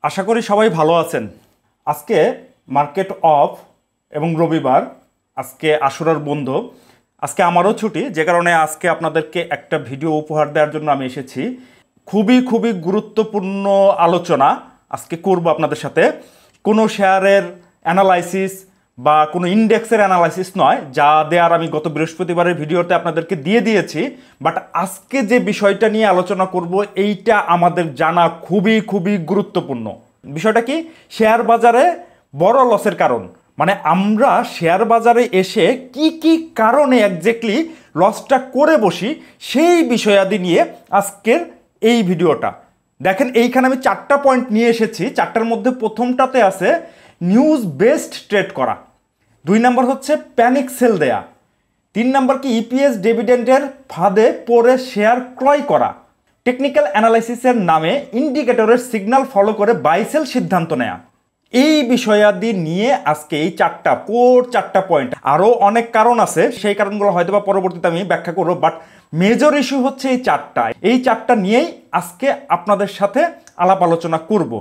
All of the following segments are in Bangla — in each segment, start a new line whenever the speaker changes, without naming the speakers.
আশা করি সবাই ভালো আছেন। আজকে মার্কেট অফ এবং রবিবার, আজকে আশুরার বন্ধ, আজকে আমারও ছুটি, যে কারণে আজকে আপনাদেরকে একটা ভিডিও উপহার দেওয়ার জন্য আমি এসেছি। খুবই গুরুত্বপূর্ণ আলোচনা আজকে করব আপনাদের সাথে। কোনো শেয়ারের অ্যানালাইসিস বা কোনো ইন্ডেক্সের অ্যানালাইসিস নয়, যা দেওয়ার আমি গত বৃহস্পতিবারের ভিডিওতে আপনাদেরকে দিয়ে দিয়েছি। বাট আজকে যে বিষয়টা নিয়ে আলোচনা করব, এইটা আমাদের জানা খুবই গুরুত্বপূর্ণ। বিষয়টা কি? শেয়ার বাজারে বড় লসের কারণ, মানে আমরা শেয়ার বাজারে এসে কি কারণে এক্স্যাক্টলি লসটা করে বসি, সেই বিষয়াদি নিয়ে আজকের এই ভিডিওটা। দেখেন, এইখানে আমি 4টা পয়েন্ট নিয়ে এসেছি। 4টার মধ্যে প্রথমটাতে আছে নিউজ বেসড ট্রেড করা, 2 নাম্বার হচ্ছে প্যানিক সেল দেয়া, 3 নাম্বার কি ইপিএস ডিভিডেন্ডের ফাঁদে পড়ে শেয়ার ক্রয় করা, টেকনিক্যাল অ্যানালাইসিসের নামে ইন্ডিকেটরের সিগন্যাল ফলো করে বাই সেল সিদ্ধান্ত নেয়া। এই বিষয়াদি নিয়ে আজকে এই 4টা পয়েন্ট। আরও অনেক কারণ আছে, সেই কারণগুলো হয়তো বা পরবর্তীতে আমি ব্যাখ্যা করবো, বাট মেজর ইস্যু হচ্ছে এই চারটা নিয়েই আজকে আপনাদের সাথে আলাপ আলোচনা করব।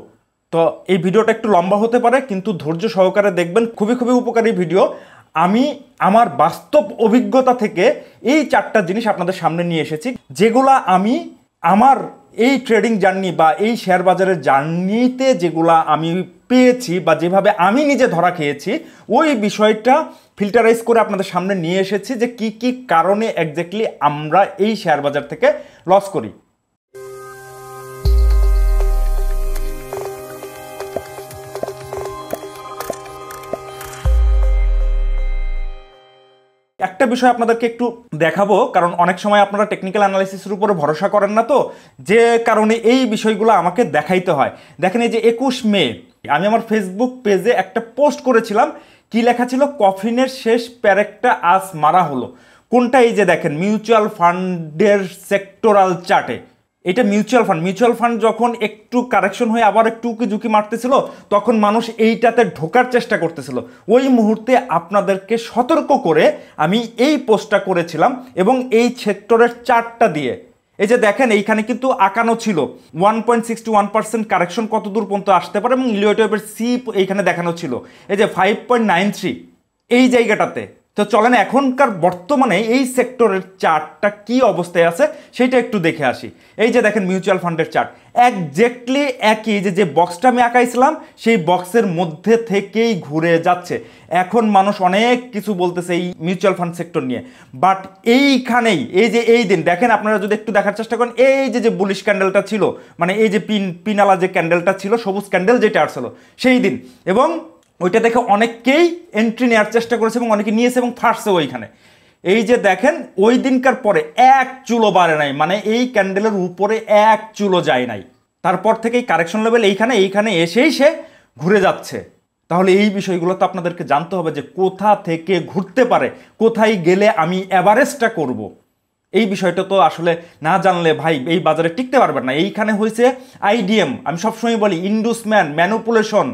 তো এই ভিডিওটা একটু লম্বা হতে পারে, কিন্তু ধৈর্য সহকারে দেখবেন। খুবই উপকারী ভিডিও। আমি আমার বাস্তব অভিজ্ঞতা থেকে এই 4টা জিনিস আপনাদের সামনে নিয়ে এসেছি, যেগুলা আমি আমার এই ট্রেডিং জার্নি বা এই শেয়ার বাজারের জার্নিতে যেগুলা আমি পেয়েছি বা যেভাবে আমি নিজে ধরা খেয়েছি, ওই বিষয়টা ফিল্টারাইজ করে আপনাদের সামনে নিয়ে এসেছি যে কি কারণে এক্স্যাক্টলি আমরা এই শেয়ার বাজার থেকে লস করি। একটা বিষয় আপনাদেরকে একটু দেখাবো, কারণ অনেক সময় আপনারা টেকনিক্যাল অ্যানালাইসিসের উপরে ভরসা করেন না, তো যে কারণে এই বিষয়গুলো আমাকে দেখাইতে হয়। দেখেন, এই যে 21 মে আমি আমার ফেসবুক পেজে একটা পোস্ট করেছিলাম। কি লেখা ছিল? কফিনের শেষ প্যারেকটা আজ মারা হলো। কোনটা? এই যে দেখেন, মিউচুয়াল ফান্ডের সেক্টরাল চার্টে। এটা মিউচুয়াল ফান্ড যখন একটু কারেকশন হয়ে আবার একটু ঝুঁকি মারতেছিল, তখন মানুষ এইটাতে ঢোকার চেষ্টা করতেছিল। ওই মুহূর্তে আপনাদেরকে সতর্ক করে আমি এই পোস্টটা করেছিলাম, এবং এই সেক্টরের চার্টটা দিয়ে এই যে দেখেন, এইখানে কিন্তু আঁকানো ছিল 1.61% কারেকশন কত দূর পর্যন্ত আসতে পারে, এবং ইলিওয়েটিভের সি এইখানে দেখানো ছিল এই যে 5.93 এই জায়গাটাতে। তো চলেন এখনকার বর্তমানে এই সেক্টরের চার্টটা কি অবস্থায় আছে সেটা একটু দেখে আসি। এই যে দেখেন, মিউচুয়াল ফান্ডের চার্ট একজ্যাক্টলি একই, যে বক্সটা আমি আঁকাইছিলাম সেই বক্সের মধ্যে থেকেই ঘুরে যাচ্ছে। এখন মানুষ অনেক কিছু বলতেছে এই মিউচুয়াল ফান্ড সেক্টর নিয়ে, বাট এইখানেই এই দিন দেখেন, আপনারা যদি একটু দেখার চেষ্টা করেন, এই যে বুলিশ ক্যান্ডেলটা ছিল, মানে এই যে পিনালা যে ক্যান্ডেলটা ছিল, সবুজ ক্যান্ডেল যেটা আসলো সেই দিন, এবং ওইটা দেখে অনেকেই এন্ট্রি নেওয়ার চেষ্টা করেছে এবং অনেকে নিয়েছে এবং ফাটছে ওইখানে। এই যে দেখেন, ওই দিনকার পরে এক চুলো বাড়ে নাই, মানে এই ক্যান্ডেলের উপরে এক চুলো যায় নাই। তারপর থেকে এই কারেকশন লেভেল এইখানে এসেই সে ঘুরে যাচ্ছে। তাহলে এই বিষয়গুলো তো আপনাদেরকে জানতে হবে, যে কোথা থেকে ঘুরতে পারে, কোথায় গেলে আমি অ্যাভারেজটা করব। এই বিষয়টা তো আসলে না জানলে ভাই এই বাজারে টিকতে পারবেন না। এইখানে হয়েছে আইডিএম, আমি সবসময় বলি ইন্ডুসমেন্ট ম্যানুপুলেশন,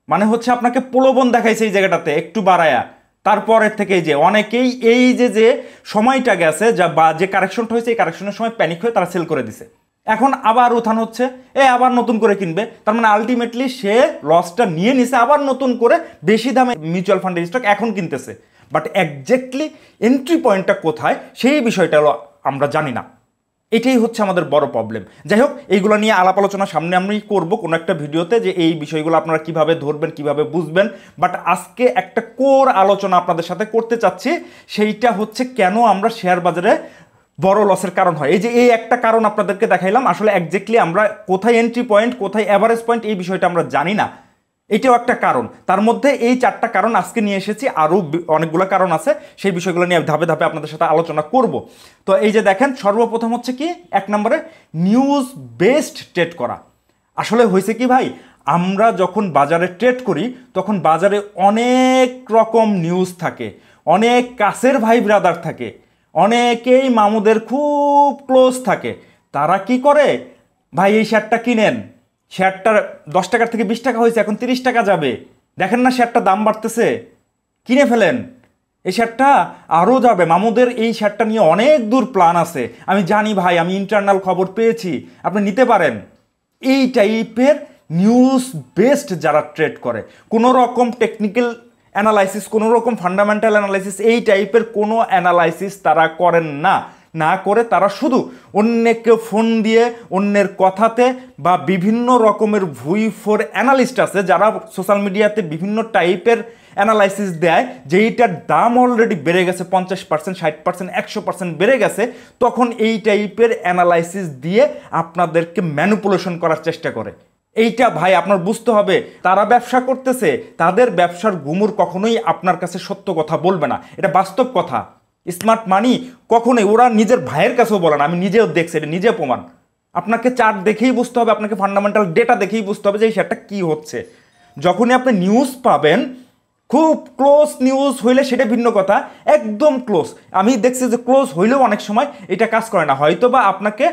মানে হচ্ছে আপনাকে প্রলোভন দেখাইছে এই জায়গাটাতে একটু বাড়ায়া। তারপরের থেকে যে অনেকেই এই যে সময়টা গেছে, বা যে কারেকশনটা হয়েছে, এই কারেকশনের সময় প্যানিক হয়ে তারা সেল করে দিছে। এখন আবার উত্থান হচ্ছে, আবার নতুন করে কিনবে। তার মানে আলটিমেটলি সে লসটা নিয়ে নিছে, আবার নতুন করে বেশি দামে মিউচুয়াল ফান্ডের স্টক এখন কিনতেছে। বাট একজ্যাক্টলি এন্ট্রি পয়েন্টটা কোথায়, সেই বিষয়টা আমরা জানি না। এটাই হচ্ছে আমাদের বড় প্রবলেম। যাই হোক, এইগুলো নিয়ে আলাপ আলোচনা সামনে আমি করবো কোনো একটা ভিডিওতে, যে এই বিষয়গুলো আপনারা কিভাবে ধরবেন, কিভাবে বুঝবেন। বাট আজকে একটা কোর আলোচনা আপনাদের সাথে করতে চাচ্ছি, সেইটা হচ্ছে কেন আমরা শেয়ার বাজারে বড় লসের কারণ হয়। এই একটা কারণ আপনাদেরকে দেখাইলাম। আসলে একজ্যাক্টলি আমরা কোথায় এন্ট্রি পয়েন্ট, কোথায় অ্যাভারেজ পয়েন্ট, এই বিষয়টা আমরা জানি না। এটাও একটা কারণ। তার মধ্যে এই 4টা কারণ আজকে নিয়ে এসেছি, আরও অনেকগুলো কারণ আছে, সেই বিষয়গুলো নিয়ে ধাপে আপনাদের সাথে আলোচনা করব। তো এই যে দেখেন, সর্বপ্রথম হচ্ছে কি, 1 নম্বরে নিউজ বেসড ট্রেড করা। আসলে হয়েছে কি ভাই, আমরা যখন বাজারে ট্রেড করি, তখন বাজারে অনেক রকম নিউজ থাকে, অনেক কাছের ভাই ব্রাদার থাকে, অনেকেই মামুদের খুব ক্লোজ থাকে। তারা কি করে, ভাই এই শেয়ারটা কিনেন, শেয়ারটা 10 টাকার থেকে 20 টাকা হয়েছে, এখন 30 টাকা যাবে, দেখেন না শেয়ারটা দাম বাড়তেছে, কিনে ফেলেন, এই শেয়ারটা আরও যাবে, মামুদের এই শেয়ারটা নিয়ে অনেক দূর প্ল্যান আছে, আমি জানি ভাই, আমি ইন্টারনাল খবর পেয়েছি, আপনি নিতে পারেন। এই টাইপের নিউজ বেসড যারা ট্রেড করে, কোনো রকম টেকনিক্যাল অ্যানালাইসিস, কোনো রকম ফান্ডামেন্টাল অ্যানালাইসিস, এই টাইপের কোনো অ্যানালাইসিস তারা করেন না। না করে তারা শুধু অন্যকে ফোন দিয়ে অন্যের কথাতে বা বিভিন্ন রকমের ভুইফোর অ্যানালিস্ট আছে যারা সোশ্যাল মিডিয়াতে বিভিন্ন টাইপের অ্যানালাইসিস দেয়, যেইটার দাম অলরেডি বেড়ে গেছে 50%, 60%, 100% বেড়ে গেছে, তখন এই টাইপের অ্যানালাইসিস দিয়ে আপনাদেরকে ম্যানিপুলেশন করার চেষ্টা করে। এইটা ভাই আপনার বুঝতে হবে, তারা ব্যবসা করতেছে, তাদের ব্যবসার গুমুর কখনোই আপনার কাছে সত্য কথা বলবে না, এটা বাস্তব কথা। স্মার্ট মানি কখনোই ওরা নিজের ভাইয়ের কাছেও বলে না, আমি নিজেও দেখছি, এটা নিজে প্রমাণ। আপনাকে চার্ট দেখেই বুঝতে হবে, আপনাকে ফান্ডামেন্টাল ডেটা দেখেই বুঝতে হবে যে এই শেয়ারটা কী হচ্ছে। যখনই আপনি নিউজ পাবেন, খুব ক্লোজ নিউজ হইলে সেটা ভিন্ন কথা, একদম ক্লোজ, আমি দেখছি যে ক্লোজ হইলেও অনেক সময় এটা কাজ করে না। হয়তো বা আপনাকে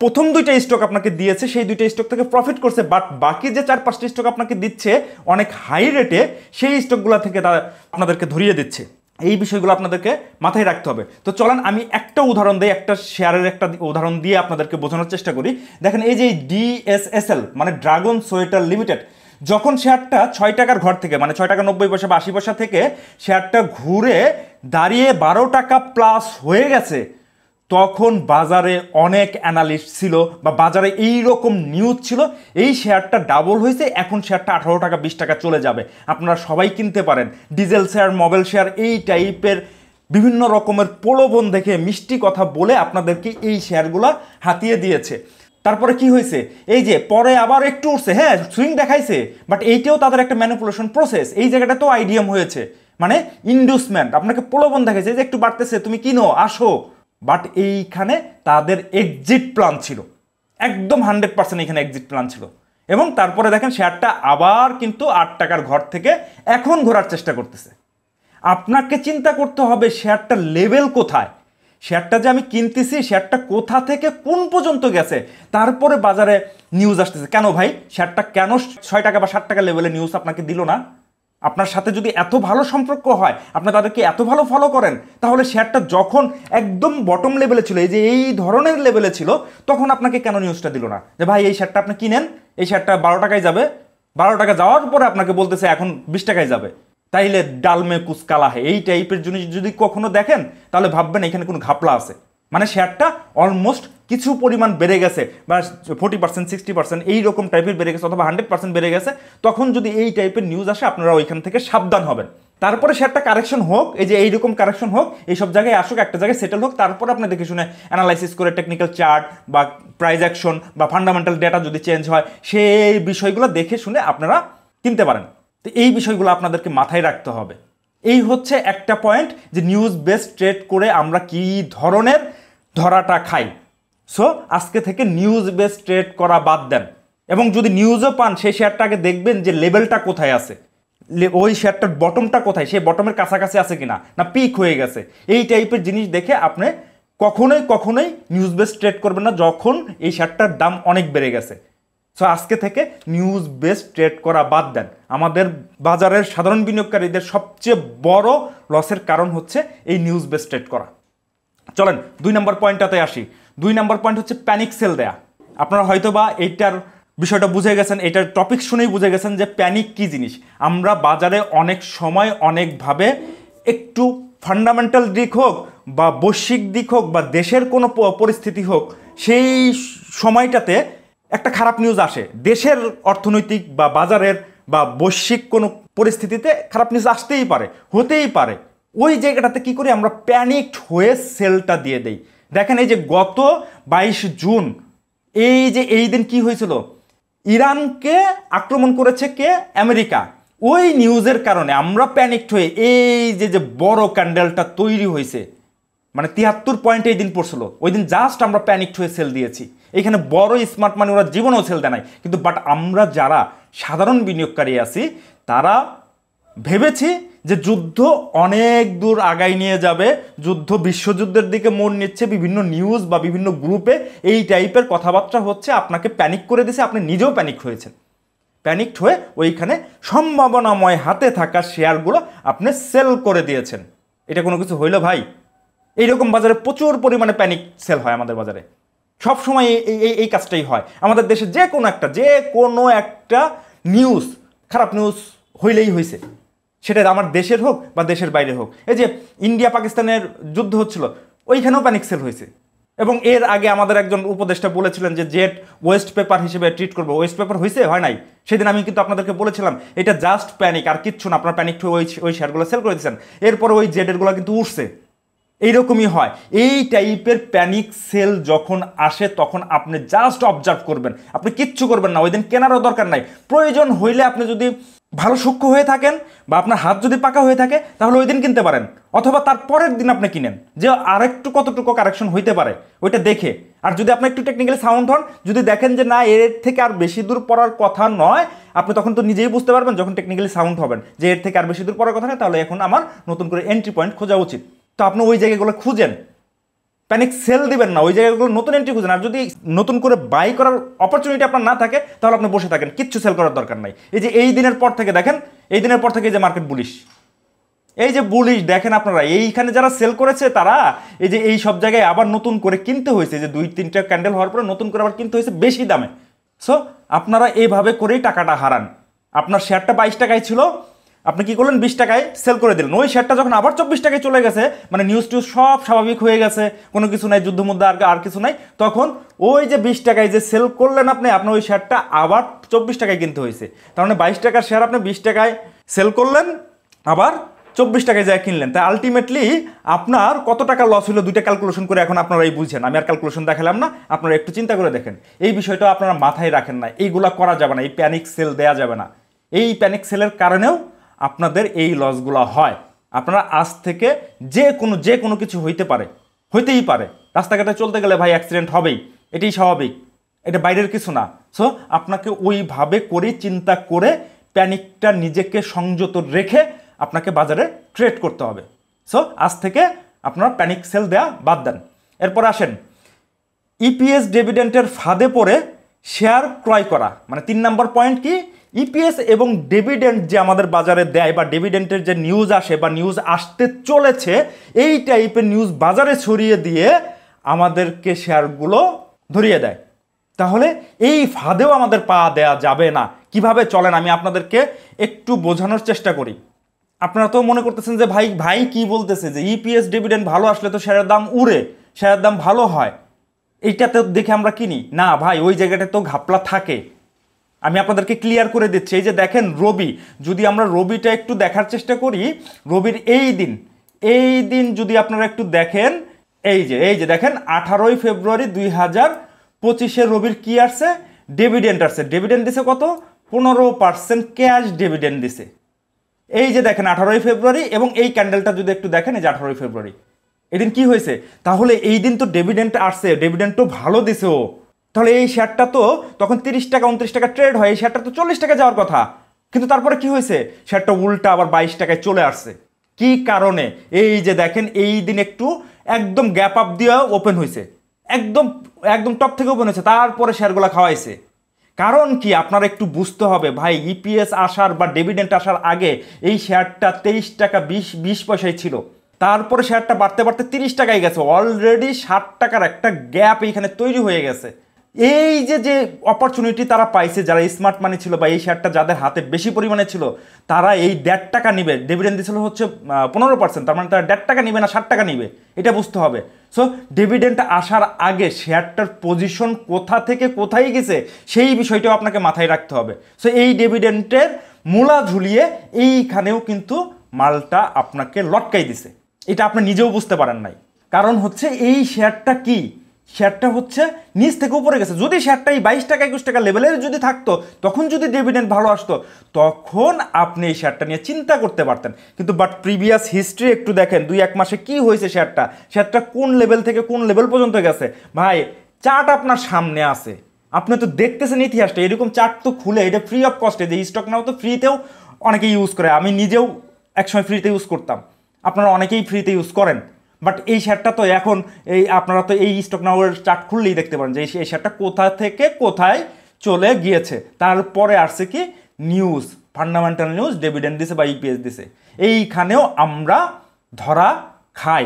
প্রথম 2টা স্টক আপনাকে দিয়েছে, সেই 2টা স্টক থেকে প্রফিট করছে, বাট বাকি যে 4-5টা স্টক আপনাকে দিচ্ছে অনেক হাই রেটে, সেই স্টকগুলো থেকে তারা আপনাদেরকে ধরিয়ে দিচ্ছে। এই বিষয়গুলো আপনাদেরকে মাথায় রাখতে হবে। তো চলেন আমি একটা উদাহরণ দিই, একটা শেয়ারের একটা উদাহরণ দিয়ে আপনাদেরকে বোঝানোর চেষ্টা করি। দেখেন এই যে DSSL মানে ড্রাগন সোয়েটার লিমিটেড, যখন শেয়ারটা 6 টাকার ঘর থেকে মানে 6 টাকা 90 পয়সা বা 80 পয়সা থেকে শেয়ারটা ঘুরে দাঁড়িয়ে 12 টাকা প্লাস হয়ে গেছে, তখন বাজারে অনেক অ্যানালিস্ট ছিল বা বাজারে এই রকম নিউজ ছিল এই শেয়ারটা ডাবল হয়েছে, এখন শেয়ারটা 18 টাকা 20 টাকা চলে যাবে, আপনারা সবাই কিনতে পারেন। ডিজেল শেয়ার, মোবাইল শেয়ার, এই টাইপের বিভিন্ন রকমের প্রলোভন দেখে মিষ্টি কথা বলে আপনাদেরকে এই শেয়ারগুলো হাতিয়ে দিয়েছে। তারপরে কি হয়েছে, এই যে পরে আবার একটু উঠছে, হ্যাঁ সুইং দেখাইছে, বাট এইটাও তাদের একটা ম্যানিপুলেশন প্রসেস। এই জায়গাটা তো আইডিয়াম হয়েছে, মানে ইন্ডুসমেন্ট, আপনাকে প্রলোভন দেখাইছে যে একটু বাড়তেছে তুমি কিনো আসো, বাট এইখানে তাদের এক্সিট প্ল্যান ছিল, একদম 100% এখানে এক্সিট প্ল্যান ছিল। এবং তারপরে দেখেন শেয়ারটা আবার কিন্তু 8 টাকার ঘর থেকে এখন ঘোরার চেষ্টা করতেছে। আপনাকে চিন্তা করতে হবে শেয়ারটার লেভেল কোথায়, শেয়ারটা যে আমি কিনতেছি শেয়ারটা কোথা থেকে কোন পর্যন্ত গেছে, তারপরে বাজারে নিউজ আসতেছে। কেন ভাই শেয়ারটা কেন 6 টাকা বা 7 টাকা লেভেলে নিউজ আপনাকে দিল না? আপনার সাথে যদি এত ভালো সম্পর্ক হয়, আপনি তাদেরকে এত ভালো ফলো করেন, তাহলে শেয়ারটা যখন একদম বটম লেভেলে ছিল, এই যে এই ধরনের লেভেলে ছিল, তখন আপনাকে কেন নিউজটা দিল না যে ভাই এই শেয়ারটা আপনি কিনেন, এই শেয়ারটা 12 টাকায় যাবে, 12 টাকা যাওয়ার পরে আপনাকে বলতেছে এখন 20 টাকায় যাবে। তাইলে ডালমে কুচকালা হে এই টাইপের জিনিস যদি কখনো দেখেন, তাহলে ভাববেন এখানে কোনো ঘাপলা আছে, মানে শেয়ারটা অলমোস্ট কিছু পরিমাণ বেড়ে গেছে বা 40%, 60% এইরকম টাইপের বেড়ে গেছে অথবা 100% বেড়ে গেছে, তখন যদি এই টাইপের নিউজ আসে আপনারা ওইখান থেকে সাবধান হবেন। তারপরে শেয়ারটা কারেকশন হোক, এই যে এইরকম কারেকশন হোক, এইসব জায়গায় আসুক, একটা জায়গায় সেটেল হোক, তারপরে আপনি দেখে শুনে অ্যানালাইসিস করে টেকনিক্যাল চার্ট বা প্রাইস অ্যাকশন বা ফান্ডামেন্টাল ডেটা যদি চেঞ্জ হয়, সেই বিষয়গুলো দেখে শুনে আপনারা কিনতে পারেন। তো এই বিষয়গুলো আপনাদেরকে মাথায় রাখতে হবে। এই হচ্ছে একটা পয়েন্ট যে নিউজ বেসড ট্রেড করে আমরা কি ধরনের ধরাটা খাই। সো আজকে থেকে নিউজ বেসড ট্রেড করা বাদ দেন, এবং যদি নিউজও পান সেই শেয়ারটাকে দেখবেন যে লেভেলটা কোথায় আছে, ওই শেয়ারটার বটমটা কোথায়, সেই বটমের কাছাকাছি আছে কিনা, না পিক হয়ে গেছে, এই টাইপের জিনিস দেখে আপনি কখনোই নিউজ বেসড ট্রেড করবেন না যখন এই শেয়ারটার দাম অনেক বেড়ে গেছে। সো আজকে থেকে নিউজ বেসড ট্রেড করা বাদ দেন। আমাদের বাজারের সাধারণ বিনিয়োগকারীদের সবচেয়ে বড় লসের কারণ হচ্ছে এই নিউজ বেসড ট্রেড করা। চলেন 2 নম্বর পয়েন্টটাতে আসি। 2 নম্বর পয়েন্ট হচ্ছে প্যানিক সেল দেয়া। আপনারা হয়তো বা এইটার বিষয়টা বুঝে গেছেন, এইটার টপিক শুনেই বুঝে গেছেন যে প্যানিক কী জিনিস। আমরা বাজারে অনেক সময় অনেকভাবে একটু ফান্ডামেন্টাল দিক হোক বা বৈশ্বিক দিক হোক বা দেশের কোনো পরিস্থিতি হোক, সেই সময়টাতে একটা খারাপ নিউজ আসে, দেশের অর্থনৈতিক বা বাজারের বা বৈশ্বিক কোনো পরিস্থিতিতে খারাপ নিউজ আসতেই পারে, হতেই পারে। ওই জায়গাটাতে কি করি আমরা, প্যানিকড হয়ে সেলটা দিয়ে দেই। দেখেন এই যে গত 22 জুন এই দিন কি হয়েছিল, ইরানকে আক্রমণ করেছে কে, আমেরিকা। ওই নিউজের কারণে আমরা প্যানিকড হয়ে এই যে বড় ক্যান্ডেলটা তৈরি হয়েছে, মানে 73 পয়েন্ট এই দিন পড়ছিল, ওই দিন জাস্ট আমরা প্যানিকড হয়ে সেল দিয়েছি। এখানে বড় স্মার্ট মানি ওরা জীবনেও সেল দেয় নাই, কিন্তু বাট আমরা যারা সাধারণ বিনিয়োগকারী আছি তারা ভেবেছি যে যুদ্ধ অনেক দূর আগাই নিয়ে যাবে, যুদ্ধ বিশ্বযুদ্ধের দিকে মোড় নিচ্ছে, বিভিন্ন নিউজ বা বিভিন্ন গ্রুপে এই টাইপের কথাবার্তা হচ্ছে, আপনাকে প্যানিক করে দিয়েছে, আপনি নিজেও প্যানিক হয়েছেন। প্যানিকড হয়ে ওইখানে সম্ভাবনাময় হাতে থাকা শেয়ারগুলো আপনি সেল করে দিয়েছেন। এটা কোনো কিছু হইল ভাই? এইরকম বাজারে প্রচুর পরিমাণে প্যানিক সেল হয় আমাদের বাজারে। সব সময় এই কাজটাই হয় আমাদের দেশে। যে কোনো একটা নিউজ, খারাপ নিউজ হইলেই হয়েছে, সেটা আমার দেশের হোক বা দেশের বাইরে হোক। এই যে ইন্ডিয়া পাকিস্তানের যুদ্ধ হচ্ছিল, ওইখানেও প্যানিক সেল হয়েছে। এবং এর আগে আমাদের একজন উপদেষ্টা বলেছিলেন যে জেট ওয়েস্ট পেপার হিসেবে ট্রিট করবো। ওয়েস্ট পেপার হয়েছে, হয় নাই। সেদিন আমি কিন্তু আপনাদেরকে বলেছিলাম এটা জাস্ট প্যানিক, আর কিচ্ছু না। আপনার প্যানিক ওই শেয়ারগুলো সেল করে দিচ্ছেন, এরপরে ওই জেডেরগুলো কিন্তু উঠছে। এইরকমই হয়। এই টাইপের প্যানিক সেল যখন আসে তখন আপনি জাস্ট অবজার্ভ করবেন, আপনি কিচ্ছু করবেন না। ওই দিন কেনারও দরকার নাই। প্রয়োজন হইলে আপনি যদি ভালো সূক্ষ্ম হয়ে থাকেন বা আপনার হাত যদি পাকা হয়ে থাকে তাহলে ওই দিন কিনতে পারেন, অথবা তার পরের দিন আপনি কিনেন, যে আরেকটু কতটুকু কারেকশন হইতে পারে ওইটা দেখে। আর যদি আপনি একটু টেকনিক্যালি সাউন্ড হন, যদি দেখেন যে না এর থেকে আর বেশি দূর পড়ার কথা নয়, আপনি তখন তো নিজেই বুঝতে পারবেন যখন টেকনিক্যালি সাউন্ড হবেন যে এর থেকে আর বেশি দূর পড়ার কথা নয়, তাহলে এখন আমার নতুন করে এন্ট্রি পয়েন্ট খোঁজা উচিত। তো আপনি ওই জায়গাগুলো খুঁজেন, প্যানিক সেল দিবেন না, ওই জায়গাগুলো নতুন এন্ট্রি খুঁজেন। আর যদি নতুন করে বাই করার অপরচুনিটি আপনার না থাকে তাহলে আপনি বসে থাকেন, কিচ্ছু সেল করার দরকার নাই। এই যে এই দিনের পর থেকে দেখেন, এই দিনের পর থেকে যে মার্কেট বুলিশ, এই যে বুলিশ দেখেন আপনারা, এইখানে যারা সেল করেছে তারা এই যে এই সব জায়গায় আবার নতুন করে কিনতে হয়েছে, যে 2-3টা ক্যান্ডেল হওয়ার পরে নতুন করে আবার কিনতে হয়েছে বেশি দামে। সো আপনারা এইভাবে করেই টাকাটা হারান। আপনার শেয়ারটা 22 টাকায় ছিল, আপনি কি করলেন 20 টাকায় সেল করে দিলেন। ওই শেয়ারটা যখন আবার 24 টাকায় চলে গেছে, মানে নিউজ টিউজ সব স্বাভাবিক হয়ে গেছে, কোনো কিছু নাই, যুদ্ধ মুদ্ধা আর কিছু নাই, তখন ওই যে 20 টাকায় যে সেল করলেন আপনি, আপনার ওই শেয়ারটা আবার 24 টাকায় কিনতে হয়েছে। তার মানে 22 টাকার শেয়ার আপনি 20 টাকায় সেল করলেন, আবার 24 টাকায় যায় কিনলেন। তাই আলটিমেটলি আপনার কত টাকা লস হলো দুইটা ক্যালকুলেশন করে এখন আপনারা এই বুঝছেন। আমি আর ক্যালকুলেশন দেখালাম না, আপনারা একটু চিন্তা করে দেখেন। এই বিষয়টা আপনারা মাথায় রাখেন না, এইগুলা করা যাবে না, এই প্যানিক সেল দেয়া যাবে না। এই প্যানিক সেলের কারণেও আপনাদের এই লসগুলো হয়। আপনারা আজ থেকে যে কোনো কিছু হইতেই পারে। রাস্তাঘাটে চলতে গেলে ভাই অ্যাক্সিডেন্ট হবেই, এটাই স্বাভাবিক, এটা বাইরের কিছু না। সো আপনাকে ওইভাবে করে চিন্তা করে প্যানিকটা নিজেকে সংযত রেখে আপনাকে বাজারে ট্রেড করতে হবে। সো আজ থেকে আপনারা প্যানিক সেল দেয়া বাদ দেন। এরপর আসেন ইপিএস ডিভিডেন্টের ফাঁদে পড়ে শেয়ার ক্রয় করা। মানে 3 নম্বর পয়েন্ট কি, ইপিএস এবং ডিভিডেন্ট যে আমাদের বাজারে দেয় বা ডিভিডেন্টের যে নিউজ আসে বা নিউজ আসতে চলেছে, এই টাইপের নিউজ বাজারে ছড়িয়ে দিয়ে আমাদেরকে শেয়ারগুলো ধরিয়ে দেয়। তাহলে এই ফাঁদেও আমাদের পা দেয়া যাবে না। কিভাবে চলেন আমি আপনাদেরকে একটু বোঝানোর চেষ্টা করি। আপনারা তো মনে করতেছেন যে ভাই কি বলতেছে, যে ইপিএস ডিভিডেন্ট ভালো আসলে তো শেয়ারের দাম উড়ে, শেয়ারের দাম ভালো হয়, এইটাতে দেখে আমরা কিনি না। ভাই ওই জায়গাটা তো ঘাপলা থাকে। আমি আপনাদেরকে ক্লিয়ার করে দিচ্ছি। এই যে দেখেন রবি, যদি আমরা রবিটা একটু দেখার চেষ্টা করি, রবির এই দিন যদি আপনারা একটু দেখেন, এই যে দেখেন 18 ফেব্রুয়ারি 2025 রবির কি আসছে, ডিভিডেন্ট আসছে। ডিভিডেন্ট দিছে কত, 15% ক্যাশ ডিভিডেন্ট দিছে। এই যে দেখেন 18 ফেব্রুয়ারি, এবং এই ক্যান্ডেলটা যদি একটু দেখেন, এই যে 18 ফেব্রুয়ারি, এদিন কি হয়েছে, তাহলে এই দিন তো ডিভিডেন্ট আসছে, ডিভিডেন্টও ভালো দিছে ও। তাহলে এই শেয়ারটা তো তখন 30 টাকা 29 টাকা ট্রেড হয়, এই শেয়ারটা তো 40 টাকা যাওয়ার কথা, কিন্তু তারপরে কি হয়েছে, শেয়ারটা উল্টা আবার 22 টাকায় চলে আসছে। কি কারণে, এই যে দেখেন এই দিন একটু একদম গ্যাপ আপ দিয়ে ওপেন হয়েছে, একদম টপ থেকে ওপেন হয়েছে, তারপরে শেয়ারগুলো খাওয়াইছে। কারণ কি আপনারা একটু বুঝতে হবে ভাই, ইপিএস আসার বা ডিভিডেন্ট আসার আগে এই শেয়ারটা 23 টাকা 20 পয়সায় ছিল, তারপরে শেয়ারটা বাড়তে বাড়তে 30 টাকায় গেছে। অলরেডি 60 টাকার একটা গ্যাপ এইখানে তৈরি হয়ে গেছে। এই যে অপরচুনিটি তারা পাইছে, যারা স্মার্ট মানি ছিল বা এই শেয়ারটা যাদের হাতে বেশি পরিমাণে ছিল, তারা এই 1.5 টাকা নিবে, ডিভিডেন্ড দিয়েছিল হচ্ছে 15%, তার মানে তারা 1.5 টাকা নিবে না 60 টাকা নিবে, এটা বুঝতে হবে। সো ডিভিডেন্ট আসার আগে শেয়ারটার পজিশন কোথা থেকে কোথায় গেছে সেই বিষয়টাও আপনাকে মাথায় রাখতে হবে। সো এই ডিভিডেন্টের মূলা ঝুলিয়ে এইখানেও কিন্তু মালটা আপনাকে লটকাই দিছে, এটা আপনি নিজেও বুঝতে পারেন নাই। কারণ হচ্ছে এই শেয়ারটা কি, শেয়ারটা হচ্ছে নিচ থেকে উপরে গেছে। যদি শেয়ারটা এই 22 টাকা 21 টাকা লেভেলের যদি থাকতো, তখন যদি ডিভিডেন্ড ভালো আসতো, তখন আপনি এই শেয়ারটা নিয়ে চিন্তা করতে পারতেন। কিন্তু বাট প্রিভিয়াস হিস্ট্রি একটু দেখেন, 2-1 মাসে কি হয়েছে, শেয়ারটা কোন লেভেল থেকে কোন লেভেল পর্যন্ত গেছে। ভাই চার্ট আপনার সামনে আছে, আপনি তো দেখতেছেন ইতিহাসটা। এরকম চার্ট তো খুলে, এটা ফ্রি অফ কস্টে, যে স্টক নাও তো ফ্রিতেও অনেকে ইউজ করে, আমি নিজেও একসময় ফ্রিতে ইউজ করতাম, আপনারা অনেকেই ফ্রিতে ইউজ করেন। বাট এই শেয়ারটা তো এখন আপনারা তো এই স্টক নাওয়ের চার্ট খুললেই দেখতে পারেন যে এই শেয়ারটা কোথা থেকে কোথায় চলে গিয়েছে। তারপরে আসছে কি নিউজ, ফান্ডামেন্টাল নিউজ, ডিভিডেন্ড দিছে বা ইপিএস দিছে, এইখানেও আমরা ধরা খাই।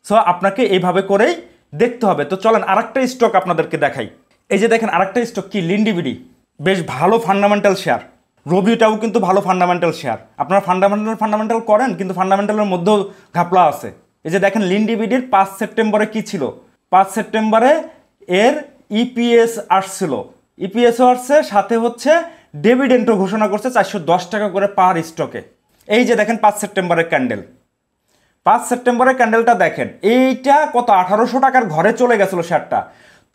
সো আপনাকে এইভাবে করেই দেখতে হবে। তো চলেন আরেকটা স্টক আপনাদেরকে দেখাই। এই যে দেখেন আরেকটা স্টক কি, লিন্ডিবিডি, বেশ ভালো ফান্ডামেন্টাল শেয়ার। রবিটাও কিন্তু ভালো ফান্ডামেন্টাল শেয়ার। আপনারা ফান্ডামেন্টাল করেন, কিন্তু ফান্ডামেন্টালের মধ্যেও ঘাপলা আছে। এই যে দেখেন লিন্ডিবিডির 5 সেপ্টেম্বরে কি ছিল, 5 সেপ্টেম্বরে এর ইপিএস আসছিল, ইপিএসও আসছে, সাথে হচ্ছে ডিভিডেন্ডও ঘোষণা করছে 410 টাকা করে পার স্টকে। এই যে দেখেন 5 সেপ্টেম্বরের ক্যান্ডেল, 5 সেপ্টেম্বরের ক্যান্ডেলটা দেখেন, এইটা কত 1800 টাকার ঘরে চলে গেছিল শেয়ারটা।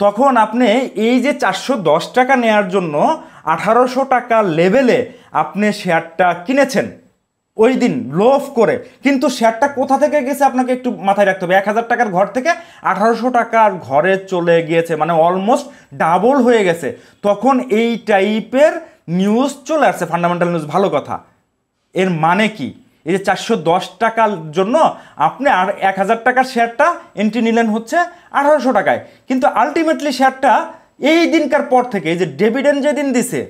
তখন আপনি এই যে 410 টাকা নেয়ার জন্য 1800 টাকা লেভেলে আপনি শেয়ারটা কিনেছেন ওই দিন লোভ করে, কিন্তু শেয়ারটা কোথা থেকে গেছে আপনাকে একটু মাথায় রাখতে হবে। 1000 টাকার ঘর থেকে 1800 টাকার ঘরে চলে গিয়েছে, মানে অলমোস্ট ডাবল হয়ে গেছে। তখন এই টাইপের নিউজ চলে আসছে, ফান্ডামেন্টাল নিউজ, ভালো কথা। এর মানে কি, এই যে 410 টাকার জন্য আপনি আর 1000 টাকার শেয়ারটা এন্ট্রি নিলেন হচ্ছে 1800 টাকায়, কিন্তু আলটিমেটলি শেয়ারটা এই দিনকার পর থেকে, এই যে ডিভিডেন্ড যেদিন দিছে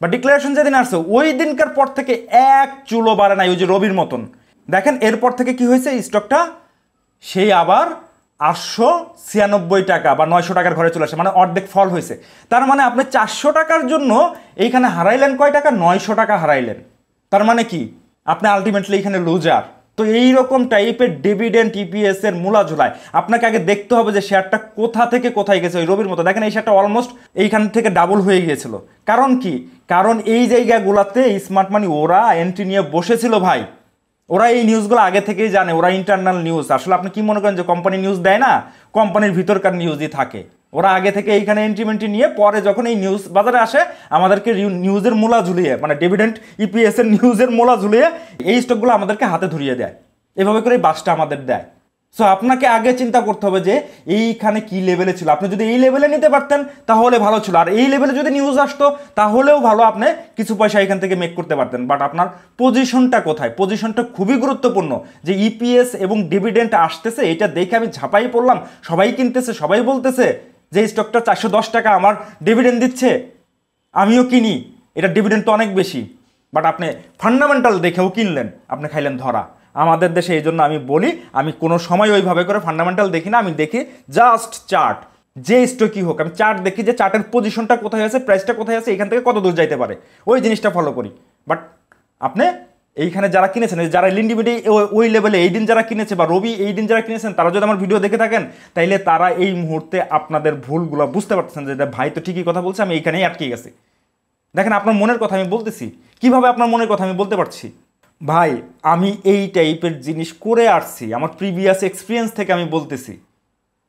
বা ডিক্লারেশন যেদিন আসছে ওই দিনকার পর থেকে এক চুলো বাড়ে নাই, ওই যে রবির মতন। দেখেন এরপর থেকে কি হয়েছে, স্টকটা সেই আবার 896 টাকা বা 900 টাকার ঘরে চলে আসে, মানে অর্ধেক ফল হয়েছে। তার মানে আপনি 400 টাকার জন্য এইখানে হারাইলেন কয় টাকা, 900 টাকা হারাইলেন। তার মানে কি, আপনি আলটিমেটলি এখানে লুজার। তো এইরকম টাইপের ডিভিডেন্ড ইপিএস এর মূলা ঝুলায় আপনাকে আগে দেখতে হবে যে শেয়ারটা কোথা থেকে কোথায় গেছে। ওই রবির মতো দেখেন এই শেয়ারটা অলমোস্ট এইখান থেকে ডাবল হয়ে গিয়েছিল। কারণ কি, কারণ এই জায়গাগুলোতে স্মার্ট মানি ওরা এন্ট্রি নিয়ে বসেছিল ভাই। ওরা এই নিউজগুলো আগে থেকেই জানে, ওরা ইন্টারনাল নিউজ। আসলে আপনি কি মনে করেন যে কোম্পানি নিউজ দেয় না, কোম্পানির ভিতরকার নিউজই থাকে। ওরা আগে থেকে এইখানে এন্ট্রিমেন্ট্রি নিয়ে পরে যখন এই নিউজ বাজারে আসে আমাদেরকে নিউজের মূলা ঝুলিয়ে, মানে ডিভিডেন্ড ইপিএস এর নিউজের মূলা ঝুলিয়ে এই স্টকগুলো আমাদেরকে হাতে ধরিয়ে দেয়। এভাবে করে এই বাসটা আমাদের দেয়। সো আপনাকে আগে চিন্তা করতে হবে যে এইখানে কি লেভেলে ছিল। আপনি যদি এই লেভেলে নিতে পারতেন তাহলে ভালো ছিল, আর এই লেভেলে যদি নিউজ আসতো তাহলেও ভালো, আপনি কিছু পয়সা এখান থেকে মেক করতে পারতেন। বাট আপনার পজিশনটা কোথায়, পজিশনটা খুবই গুরুত্বপূর্ণ। যে ইপিএস এবং ডিভিডেন্ড আসতেছে এটা দেখে আমি ঝাঁপাই পড়লাম, সবাই কিনতেছে, সবাই বলতেছে যে স্টকটা 410 টাকা আমার ডিভিডেন্ড দিচ্ছে, আমিও কিনি, এটা ডিভিডেন্ড তো অনেক বেশি। বাট আপনি ফান্ডামেন্টাল দেখেও কিনলেন, আপনি খাইলেন ধরা। আমাদের দেশে এই জন্য আমি বলি, আমি কোনো সময় ওইভাবে করে ফান্ডামেন্টাল দেখি না, আমি দেখি জাস্ট চার্ট। যে স্টকই হোক আমি চার্ট দেখি, যে চার্টের পজিশনটা কোথায় আছে, প্রাইসটা কোথায় আছে, এখান থেকে কত দূর যাইতে পারে, ওই জিনিসটা ফলো করি। বাট আপনি এইখানে যারা কিনেছেন, যারা লিন্ডিবিডি ওই লেভেলে এই দিন যারা কিনেছে, বা রবি এই দিন যারা কিনেছেন, তারা যদি আমার ভিডিও দেখে থাকেন তাইলে তারা এই মুহূর্তে আপনাদের ভুলগুলো বুঝতে পারতেছেন যে ভাই তো ঠিকই কথা বলছে, আমি এইখানেই আটকে গেছি। দেখেন আপনার মনের কথা আমি বলতেছি, কিভাবে আপনার মনের কথা আমি বলতে পারছি। ভাই আমি এই টাইপের জিনিস করে আসছি, আমার প্রিভিয়াস এক্সপিরিয়েন্স থেকে আমি বলতেছি।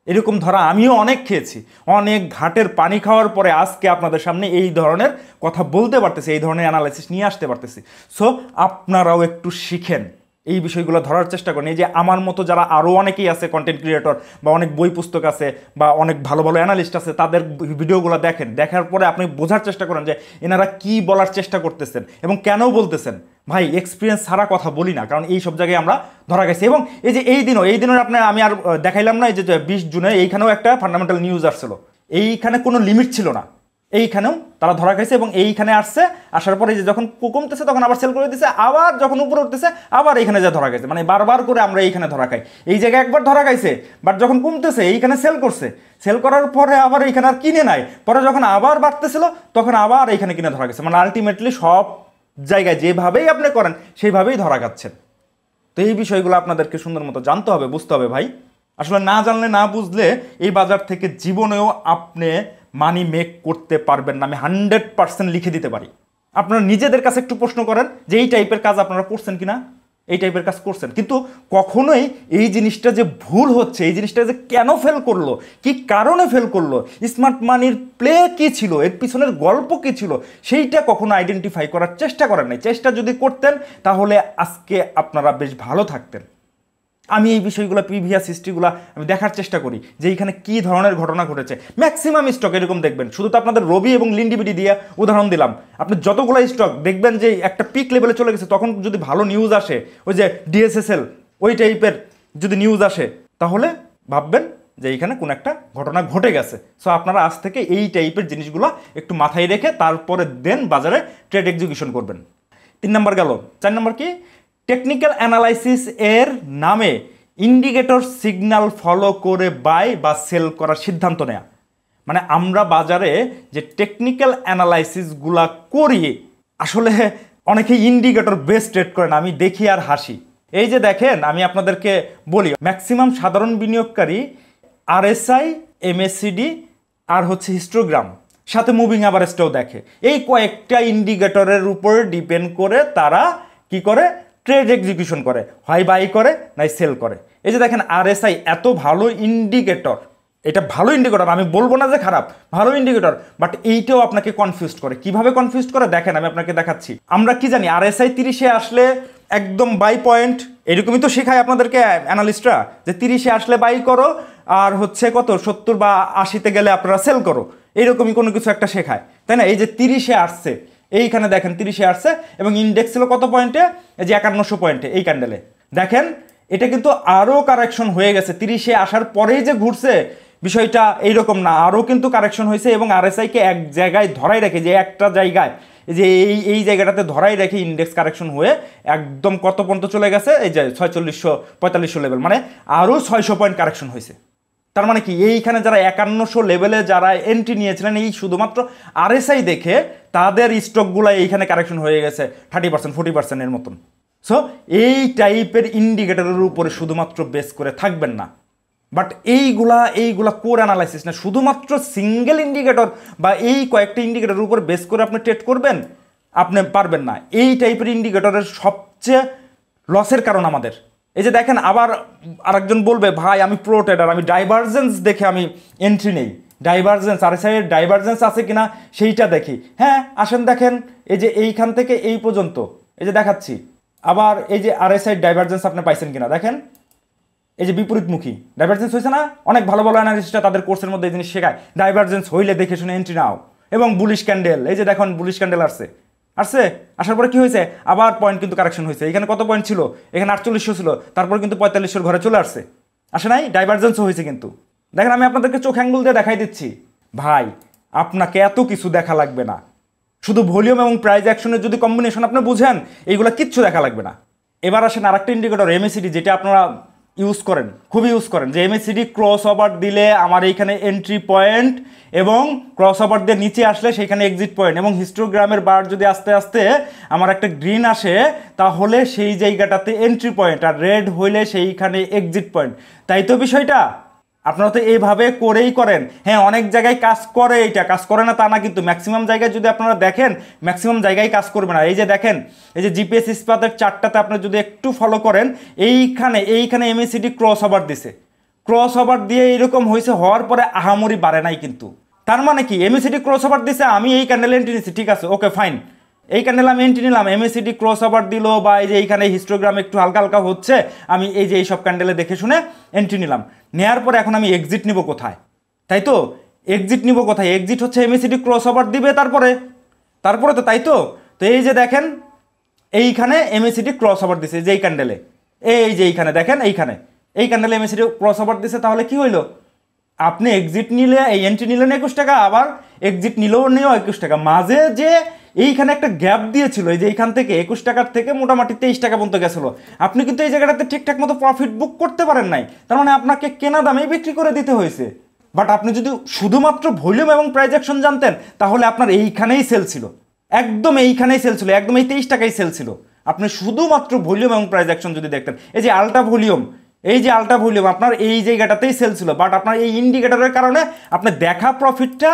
এরকম ধরা আমিও অনেক খেয়েছি, অনেক ঘাটের পানি খাওয়ার পরে আজকে আপনাদের সামনে এই ধরনের কথা বলতে পারতেছি, এই ধরনের অ্যানালাইসিস নিয়ে আসতে পারতেছি। সো আপনারাও একটু শিখেন, এই বিষয়গুলো ধরার চেষ্টা করেন। এই যে আমার মতো যারা আরও অনেকেই আছে কন্টেন্ট ক্রিয়েটর, বা অনেক বই পুস্তক আছে, বা অনেক ভালো ভালো অ্যানালিস্ট আছে, তাদের ভিডিওগুলো দেখেন, দেখার পরে আপনি বোঝার চেষ্টা করেন যে এনারা কি বলার চেষ্টা করতেছেন এবং কেন বলতেছেন। ভাই এক্সপিরিয়েন্স ছাড়া কথা বলি না, কারণ এই সব জায়গায় আমরা ধরা গেছি। এবং এই যে এই দিনও আপনার আমি আর দেখাইলাম না, এই যে 20 জুনে এইখানেও একটা ফান্ডামেন্টাল নিউজ আসছিল, এইখানে কোনো লিমিট ছিল না, এইখানেও তারা ধরা খাইছে। এবং এইখানে আসছে, আসার পরে যে যখন কমতেছে তখন আবার সেল করে দিচ্ছে, আবার যখন উপরে উঠতেছে আবার এইখানে যা ধরা খাইছে, মানে বারবার করে আমরা এইখানে ধরা খাই। এই জায়গায় একবার ধরা খাইছে, বাট যখন কমতেছে এইখানে সেল করছে, সেল করার পরে আবার এইখানে আর কিনে নাই, পরে যখন আবার বাড়তেছিল তখন আবার এইখানে কিনে ধরা গেছে। মানে আলটিমেটলি সব জায়গায় যেভাবেই আপনি করেন সেইভাবেই ধরা খাচ্ছেন। তো এই বিষয়গুলো আপনাদেরকে সুন্দর মতো জানতে হবে, বুঝতে হবে ভাই। আসলে না জানলে, না বুঝলে এই বাজার থেকে জীবনেও আপনি মানি মেক করতে পারবেন না, আমি 100% লিখে দিতে পারি। আপনারা নিজেদের কাছে একটু প্রশ্ন করেন যে এই টাইপের কাজ আপনারা করছেন কিনা, এই টাইপের কাজ করছেন, কিন্তু কখনোই এই জিনিসটা যে ভুল হচ্ছে, এই জিনিসটা যে কেন ফেল করলো, কি কারণে ফেল করলো, স্মার্ট মানির প্লে কি ছিল, এর পিছনের গল্প কি ছিল, সেইটা কখনো আইডেন্টিফাই করার চেষ্টা করেন নাই। চেষ্টা যদি করতেন তাহলে আজকে আপনারা বেশ ভালো থাকতেন। আমি এই বিষয়গুলো, প্রিভিয়াস হিস্ট্রিগুলো আমি দেখার চেষ্টা করি যে এইখানে কী ধরনের ঘটনা ঘটেছে। ম্যাক্সিমাম স্টক এরকম দেখবেন, শুধু তো আপনাদের রবি এবং লিন্ডিবিডি দিয়ে উদাহরণ দিলাম, আপনি যতগুলো স্টক দেখবেন যে একটা পিক লেভেলে চলে গেছে, তখন যদি ভালো নিউজ আসে, ওই যে ডিএসএসএল ওই টাইপের যদি নিউজ আসে, তাহলে ভাববেন যে এইখানে কোন একটা ঘটনা ঘটে গেছে। সো আপনারা আজ থেকে এই টাইপের জিনিসগুলো একটু মাথায় রেখে তারপরে দেন বাজারে ট্রেড এক্সিকিউশন করবেন। 3 নম্বর গেল। 4 নম্বর কি, টেকনিক্যাল অ্যানালাইসিস এর নামে ইন্ডিকেটর সিগন্যাল ফলো করে বাই বা সেল করার সিদ্ধান্ত নেয়া। মানে আমরা বাজারে যে টেকনিক্যাল অ্যানালাইসিসগুলা করি, আসলে অনেকে ইন্ডিকেটর বেস ট্রেড করে না, আমি দেখি আর হাসি। এই যে দেখেন, আমি আপনাদেরকে বলি, ম্যাক্সিমাম সাধারণ বিনিয়োগকারী RSI, MACD আর হচ্ছে হিস্টোগ্রাম সাথে মুভিং অ্যাভারেজটাও দেখে। এই কয়েকটা ইন্ডিকেটরের উপর ডিপেন্ড করে তারা কি করে, ট্রেড এক্সিকিউশন করে, হয় বাই করে নাই সেল করে। এই যে দেখেন RSI এত ভালো ইন্ডিকেটর, এটা ভালো ইন্ডিকেটর, আমি বলবো না যে খারাপ, ভালো ইন্ডিকেটর, বাট এইটাও আপনাকে কনফিউজ করে। কিভাবে কনফিউজ করে দেখেন, আমি আপনাকে দেখাচ্ছি। আমরা কি জানি RSI 30-এ আসলে একদম বাই পয়েন্ট, এরকমই তো শেখায় আপনাদেরকে অ্যানালিস্টরা, যে 30-এ আসলে বাই করো আর হচ্ছে কত 70 বা 80-তে গেলে আপনারা সেল করো, এইরকমই কোনো কিছু একটা শেখায়, তাই না? এই যে 30-এ আসছে, এইখানে দেখেন 30-এ আসছে এবং ইন্ডেক্স ছিল কত পয়েন্টে, এই যে 5100 পয়েন্টে এই ক্যান্ডেলে দেখেন। এটা কিন্তু আরও কারেকশন হয়ে গেছে, 30-এ আসার পরেই যে ঘুরছে বিষয়টা এইরকম না, আরও কিন্তু কারেকশন হয়েছে এবং RSI-কে এক জায়গায় ধরাই রাখে, যে একটা জায়গায় যে এই জায়গাটাতে ধরাই রেখে ইন্ডেক্স কারেকশন হয়ে একদম কত পর্যন্ত চলে গেছে, এই যে 4600-4500 লেভেল, মানে আরও 600 পয়েন্ট কারেকশন হয়েছে। তার মানে কি, এইখানে যারা 5100 লেভেলে যারা এন্ট্রি নিয়েছিলেন এই শুধুমাত্র RSI দেখে, তাদের স্টকগুলো এইখানে কারেকশন হয়ে গেছে 30%-40%-এর মতন। সো এই টাইপের ইন্ডিকেটরের উপরে শুধুমাত্র বেস করে থাকবেন না। বাট এইগুলা কোর অ্যানালাইসিস না, শুধুমাত্র সিঙ্গেল ইন্ডিকেটর বা এই কয়েকটা ইন্ডিকেটরের উপর বেস করে আপনি ট্রেড করবেন, আপনি পারবেন না। এই টাইপের ইন্ডিকেটরের সবচেয়ে লসের কারণ আমাদের। এই যে দেখেন, আবার আরেকজন বলবে ভাই আমি প্রো ট্রেডার, আমি ডাইভারজেন্স দেখে আমি এন্ট্রি নেই, ডাইভারজেন্স RSI এর ডাইভারজেন্স আছে কিনা সেইটা দেখি। হ্যাঁ আসেন দেখেন, এই যে এইখান থেকে এই পর্যন্ত এই যে দেখাচ্ছি, আবার এই যে RSI ডাইভারজেন্স আপনি পাইছেন কিনা দেখেন, এই যে বিপরীতমুখী ডাইভারজেন্স হয়েছে না। অনেক ভালো ভালো অ্যানালিস্টরা তাদের কোর্সের মধ্যে এই জিনিস শেখায়, ডাইভারজেন্স হইলে দেখে শুনে এন্ট্রি নাও। এবং বুলিশ ক্যান্ডেল, এই যে দেখুন বুলিশ ক্যান্ডেল আসছে আসার পরে কি হয়েছে, আবার পয়েন্ট কিন্তু কারেকশন হয়েছে। এখানে কত পয়েন্ট ছিল, এখানে 4800 ছিল, তারপর কিন্তু 4500 ঘরে চলে আসে নাই, ডাইভারজেন্সও হয়েছে। কিন্তু দেখেন, আমি আপনাদেরকে চোখ অ্যাঙ্গুল দিয়ে দেখাই দিচ্ছি ভাই, আপনাকে এত কিছু দেখা লাগবে না, শুধু ভলিউম এবং প্রাইস অ্যাকশনের যদি কম্বিনেশন আপনি বুঝেন, এইগুলো কিচ্ছু দেখা লাগবে না। এবার আসেন আরেকটা ইন্ডিকেটর MACD, যেটা আপনারা ইউজ করেন, খুবই ইউজ করেন, যে MACD ক্রস ওভার দিলে আমার এইখানে এন্ট্রি পয়েন্ট এবং ক্রস ওভার দিয়ে নিচে আসলে সেইখানে এক্সিট পয়েন্ট, এবং হিস্টোগ্রামের বার যদি আস্তে আস্তে আমার একটা গ্রিন আসে তাহলে সেই জায়গাটাতে এন্ট্রি পয়েন্ট, আর রেড হইলে সেইখানে এক্সিট পয়েন্ট। তাই তো বিষয়টা আপনারা তো এইভাবে করেই করেন। হ্যাঁ অনেক জায়গায় কাজ করে, এইটা কাজ করে না তা না, কিন্তু ম্যাক্সিমাম জায়গায় যদি আপনারা দেখেন, ম্যাক্সিমাম জায়গায় কাজ করবে না। এই যে দেখেন, এই যে জিপিএস ইস্পাতের চার্টটাতে আপনি যদি একটু ফলো করেন, এইখানে MACD ক্রস ওভার দিছে, ক্রস ওভার দিয়ে এইরকম হয়েছে, হওয়ার পরে আহামরি বাড়ে নাই কিন্তু। তার মানে কি, MACD ক্রস ওভার দিছে, আমি এই ক্যান্ডেল এন্ট্রি নিচ্ছি, ঠিক আছে, ওকে ফাইন, এই ক্যান্ডেল আমি এন্ট্রি নিলাম, MACD ক্রস ওভার দিল, বা এই যে এইখানে হিস্টোগ্রাম একটু হালকা হালকা হচ্ছে, আমি এই যে এইসব ক্যান্ডেলে দেখে শুনে এন্ট্রি নিলাম, নেওয়ার পরে এখন আমি এক্সিট নিব কোথায়, তাই তো? এক্সিট নিব কোথায়? এক্সিট হচ্ছে MACD ক্রস ওভার দিবে তারপরে তো, তাই তো? তো এই যে দেখেন, এইখানে MACD ক্রস ওভার দিছে, যে এই ক্যান্ডেলে, এই যে এইখানে দেখেন, এই ক্যান্ডেলে MACD ক্রস ওভার দিছে, তাহলে কি হইলো, আপনি এক্সিট নিলে, এই এন্ট্রি নিলেন 21 টাকা, আবার এক্সিট নিলেও 21 টাকা, মাঝে যে এইখানে একটা গ্যাপ দিয়েছিল, এই যে এইখান থেকে 21 টাকার থেকে মোটামুটি 23 টাকা পর্যন্ত গেছিলো, আপনি কিন্তু এই জায়গাটাতে ঠিকঠাক মতো প্রফিট বুক করতে পারেন নাই, তার মানে আপনাকে কেনা দামেই বিক্রি করে দিতে হয়েছে। বাট আপনি যদি শুধুমাত্র ভলিউম এবং প্রাইস অ্যাকশন জানতেন, তাহলে আপনার এইখানেই সেল ছিল, একদম এইখানেই সেল ছিল, একদম এই 23 টাকায় সেল ছিল। আপনি শুধুমাত্র ভলিউম এবং প্রাইস অ্যাকশন যদি দেখতেন, এই যে আলট্রা ভলিউম, আপনার এই জায়গাটাতেই সেল ছিল, বাট আপনার এই ইন্ডিকেটরের কারণে আপনি দেখা প্রফিটটা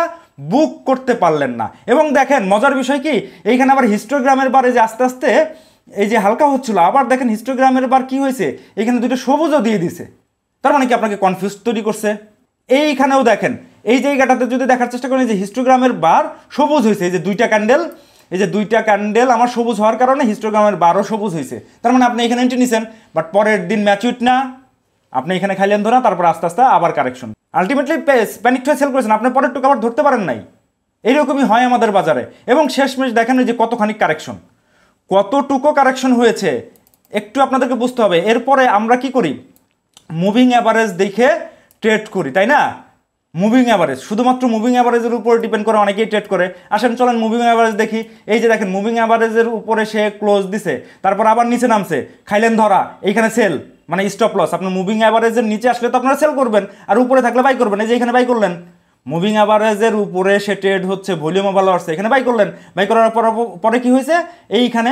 বুক করতে পারলেন না। এবং দেখেন মজার বিষয় কি, এইখানে আবার হিস্টোগ্রামের বারে যে আস্তে আস্তে এই যে হালকা হচ্ছিল, আবার দেখেন হিস্টোগ্রামের বার কি হয়েছে, এখানে দুটো সবুজও দিয়ে দিছে, তার মানে কি আপনাকে কনফিউজ তৈরি করছে। এইখানেও দেখেন, এই জায়গাটাতে যদি দেখার চেষ্টা করেন, যে হিস্টোগ্রামের বার সবুজ হয়েছে, এই যে দুইটা ক্যান্ডেল আমার সবুজ হওয়ার কারণে হিস্টোগ্রামের বারও সবুজ হয়েছে, তার মানে আপনি এখানে এন্ট্রি নিছেন, বাট পরের দিন ম্যাচুইট না, আপনি এখানে খাইলেন ধরা, তারপর আস্তে আস্তে আবার কারেকশন, আলটিমেটলি প্যানিক হয়ে সেল করেছেন, আপনি পরের টুকু আবার ধরতে পারেন নাই। এইরকমই হয় আমাদের বাজারে। এবং শেষমেশ দেখেন যে কতখানি কারেকশন, কতটুকু কারেকশন হয়েছে একটু আপনাদেরকে বুঝতে হবে। এরপরে আমরা কি করি, মুভিং অ্যাভারেজ দেখে ট্রেড করি, তাই না? মুভিং অ্যাভারেজ, শুধুমাত্র মুভিং অ্যাভারেজের উপর ডিপেন্ড করে অনেকেই ট্রেড করে। আসেন চলেন মুভিং অ্যাভারেজ দেখি। এই যে দেখেন, মুভিং অ্যাভারেজের উপরে সে ক্লোজ দিছে, তারপর আবার নিচে নামছে, খাইলেন ধরা, এইখানে সেল, মানে স্টপ লস। আপনার মুভিং অ্যাভারেজের নিচে আসলে তো আপনারা সেল করবেন, আর উপরে থাকলে বাই করবেন। এই যে এখানে বাই করলেন, মুভিং অ্যাভারেজের উপরে সে ট্রেড হচ্ছে, ভলিউমও ভালো আসছে, এখানে বাই করলেন। বাই করার পরে কি হয়েছে, এইখানে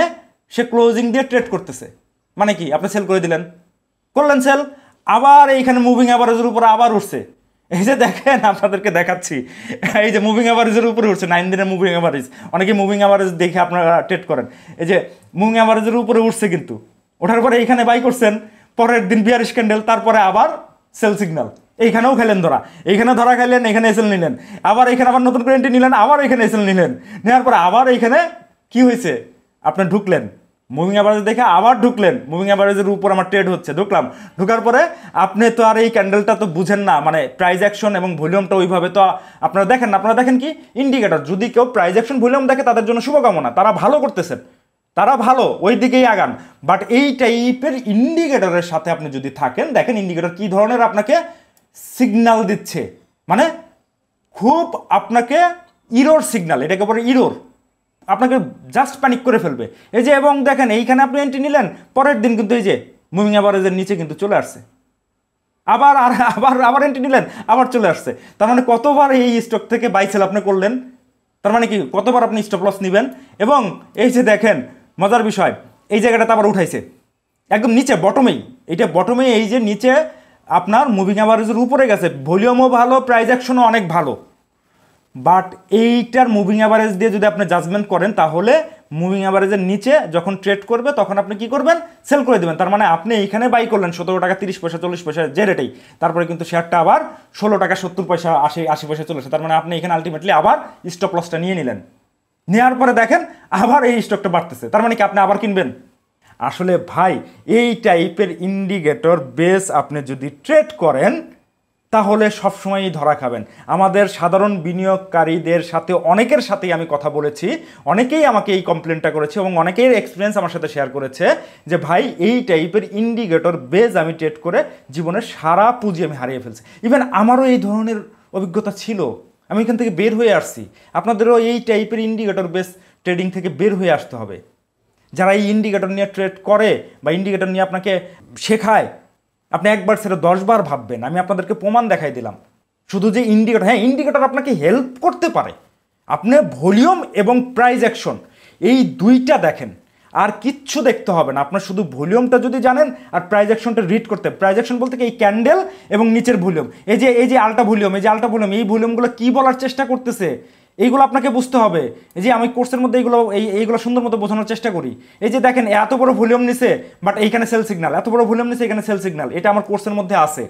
সে ক্লোজিং দিয়ে ট্রেড করতেছে, মানে কি আপনি সেল করে দিলেন, করলেন সেল। আবার এইখানে মুভিং অ্যাভারেজের উপরে আবার উঠছে। এই যে দেখেন, আপনাদেরকে দেখাচ্ছি, এই যে মুভিং অ্যাভারেজের উপরে উঠছে, 9 দিনের মুভিং অ্যাভারেজ। অনেকে মুভিং অ্যাভারেজ দেখে আপনারা ট্রেড করেন। এই যে মুভিং অ্যাভারেজের উপরে উঠছে, কিন্তু ওঠার পরে এইখানে বাই করছেন, পরের দিন বিয়ারিশ ক্যান্ডেল, তারপরে আবার সেল সিগন্যাল, এইখানেও খেলেন ধরা, এইখানে ধরা খাইলেন, এখানে এসএল নিলেন, আবার এখানে আবার নতুন করে এন্ট্রি নিলেন, আবার এখানে এসএল নিলেন, নেওয়ার পরে আবার এইখানে কি হয়েছে, আপনি ঢুকলেন মুভিং অ্যাভারেজ দেখে, আবার ঢুকলেন, মুভিং অ্যাভারেজের উপর আমার ট্রেড হচ্ছে, ঢুকলাম, ঢুকার পরে আপনি তো আর এই ক্যান্ডেলটা তো বুঝেন না, মানে প্রাইস অ্যাকশন এবং ভলিউমটা ওইভাবে তো আপনারা দেখেন না। আপনারা দেখেন কি ইন্ডিকেটর, যদি কেউ প্রাইস অ্যাকশন ভলিউম দেখে তাদের জন্য শুভকামনা, তারা ভালো করতেছেন, তারা ভালো, ওই দিকেই আগান। বাট এই টাইপের ইন্ডিকেটরের সাথে আপনি যদি থাকেন, দেখেন ইন্ডিকেটর কী ধরনের আপনাকে সিগন্যাল দিচ্ছে, মানে খুব আপনাকে ইরোর সিগন্যাল, এটাকে বলে ইরোর, আপনাকে জাস্ট প্যানিক করে ফেলবে। এই যে, এবং দেখেন এইখানে আপনি এন্ট্রি নিলেন, পরের দিন কিন্তু এই যে মুভিং অ্যাভারেজের নিচে কিন্তু চলে আসছে, আবার আবার আবার এন্ট্রি নিলেন, আবার চলে আসছে। তার মানে কতবার এই স্টক থেকে বাই সেল আপনি করলেন, তার মানে কি কতবার আপনি স্টপ লস নেবেন। এবং এই যে দেখেন মজার বিষয়, এই জায়গাটাতে আবার উঠাইছে একদম নিচে, বটমেই, এইটা বটমেই, এই যে নিচে আপনার মুভিং অ্যাভারেজের উপরে গেছে, ভলিউমও ভালো, প্রাইস অ্যাকশনও অনেক ভালো। বাট এইটার মুভিং অ্যাভারেজ দিয়ে যদি আপনি জাজমেন্ট করেন, তাহলে মুভিং অ্যাভারেজের নিচে যখন ট্রেড করবে তখন আপনি কি করবেন, সেল করে দেবেন। তার মানে আপনি এইখানে বাই করলেন 17 টাকা 30 পয়সা 40 পয়সা যে রেটেই, তারপরে কিন্তু শেয়ারটা আবার 16 টাকা 70 পয়সা 80 পয়সা চলে আসে। তার মানে আপনি এখানে আলটিমেটলি আবার স্টপ লসটা নিয়ে নিলেন, নেওয়ার পরে দেখেন আবার এই স্টকটা বাড়তেছে, তার মানে কি আপনি আবার কিনবেন। আসলে ভাই এই টাইপের ইন্ডিকেটর বেস আপনি যদি ট্রেড করেন, তাহলে সবসময়ই ধরা খাবেন। আমাদের সাধারণ বিনিয়োগকারীদের সাথে অনেকের সাথেই আমি কথা বলেছি, অনেকেই আমাকে এই কমপ্লেনটা করেছে এবং অনেকের এক্সপিরিয়েন্স আমার সাথে শেয়ার করেছে যে ভাই এই টাইপের ইন্ডিকেটর বেস আমি ট্রেড করে জীবনের সারা পুঁজি আমি হারিয়ে ফেলছি। ইভেন আমারও এই ধরনের অভিজ্ঞতা ছিল, আমি এখান থেকে বের হয়ে আসছি। আপনাদেরও এই টাইপের ইন্ডিকেটর বেস ট্রেডিং থেকে বের হয়ে আসতে হবে। যারা এই ইন্ডিকেটর নিয়ে ট্রেড করে বা ইন্ডিকেটর নিয়ে আপনাকে শেখায়, আপনি একবার সেটা 10 বার ভাববেন। আমি আপনাদেরকে প্রমাণ দেখাই দিলাম। শুধু যে ইন্ডিকেটর, হ্যাঁ ইন্ডিকেটর আপনাকে হেল্প করতে পারে, আপনি ভলিউম এবং প্রাইস অ্যাকশন এই দুইটা দেখেন, আর কিচ্ছু দেখতে হবে না। আপনার শুধু ভলিউমটা যদি জানেন আর প্রাইস অ্যাকশনটা রিড করতে, প্রাইস অ্যাকশন বলতে কি এই ক্যান্ডেল এবং নিচের ভলিউম, এই যে আলটা ভলিউম, এই ভলিউমগুলো কী বলার চেষ্টা করতেছে, এইগুলো আপনাকে বুঝতে হবে। এই যে আমি কোর্সের মধ্যে এইগুলো সুন্দর মতো বোঝানোর চেষ্টা করি। এই যে দেখেন এত বড় ভলিউম নিছে, বাট এইখানে সেল সিগন্যাল, এত বড় ভলিউম নিছে, এখানে সেল সিগন্যাল, এটা আমার কোর্সের মধ্যে আছে।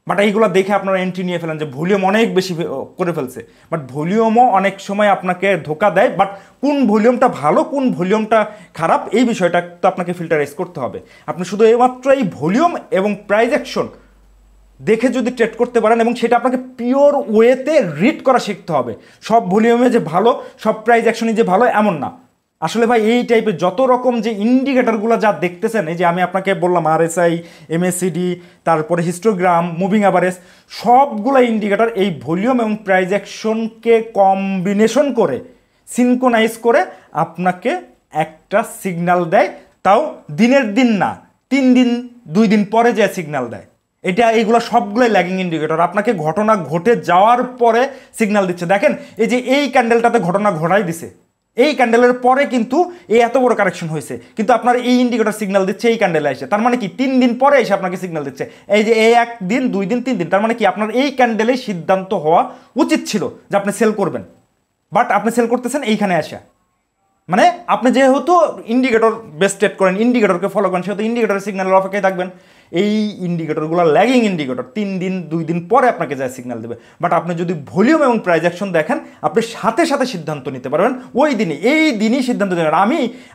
বাট এইগুলো দেখে আপনারা এন্ট্রি নিয়ে ফেলেন যে ভলিউম অনেক বেশি করে ফেলছে। বাট ভলিউমও অনেক সময় আপনাকে ধোকা দেয়। বাট কোন ভলিউমটা ভালো, কোন ভলিউমটা খারাপ, এই বিষয়টা তো আপনাকে ফিল্টারাইজ করতে হবে। আপনি শুধু এইমাত্র এই ভলিউম এবং প্রাইস অ্যাকশন দেখে যদি ট্রেড করতে পারেন, এবং সেটা আপনাকে পিওর ওয়েতে রিড করা শিখতে হবে। সব ভলিউমে যে ভালো, সব প্রাইস অ্যাকশনই যে ভালো এমন না। আসলে ভাই এই টাইপের যত রকম যে ইন্ডিকেটরগুলো যা দেখতেছেন, এই যে আমি আপনাকে বললাম RSI, MACD, তারপরে হিস্টোগ্রাম, মুভিং অ্যাভারেজ, সবগুলো ইন্ডিকেটর এই ভলিউম এবং প্রাইস অ্যাকশনকে কম্বিনেশন করে, সিনক্রোনাইজ করে আপনাকে একটা সিগন্যাল দেয়। তাও দিনের দিন না, 3 দিন 2 দিন পরে যে সিগন্যাল দেয়। এইগুলো সবগুলোই ল্যাগিং ইন্ডিকেটর, আপনাকে ঘটনা ঘটে যাওয়ার পরে সিগন্যাল দিচ্ছে। দেখেন এই যে এই ক্যান্ডেলটাতে ঘটনা ঘটাই দিছে, এই ক্যান্ডেলের পরে কিন্তু এই এত বড় কারেকশন হয়েছে, কিন্তু আপনার এই ইন্ডিকেটর সিগন্যাল দিচ্ছে এই ক্যান্ডেলে এসে। তার মানে কি 3 দিন পরে এসে আপনাকে সিগন্যাল দিচ্ছে। এই যে এই 1 দিন 2 দিন 3 দিন, তার মানে কি আপনার এই ক্যান্ডেলেই সিদ্ধান্ত হওয়া উচিত ছিল যে আপনি সেল করবেন। বাট আপনি সেল করতেছেন এইখানে আসা, মানে আপনি যেহেতু ইন্ডিকেটর বেস ট্রেড করেন, ইন্ডিকেটরকে ফলো করেন, সেহেতু ইন্ডিকেটরের সিগন্যালের অপেক্ষায় থাকবেন। এই ইন্ডিকেটরগুলো ল্যাগিং ইন্ডিকেটর, 3 দিন 2 দিন পরে আপনাকে যায় সিগন্যাল দেবে। বাট আপনি যদি ভলিউম এবং প্রাইস অ্যাকশন দেখেন, আপনি সাথে সাথে সিদ্ধান্ত নিতে পারবেন ওই দিনই, এই দিনই সিদ্ধান্ত নেবেন।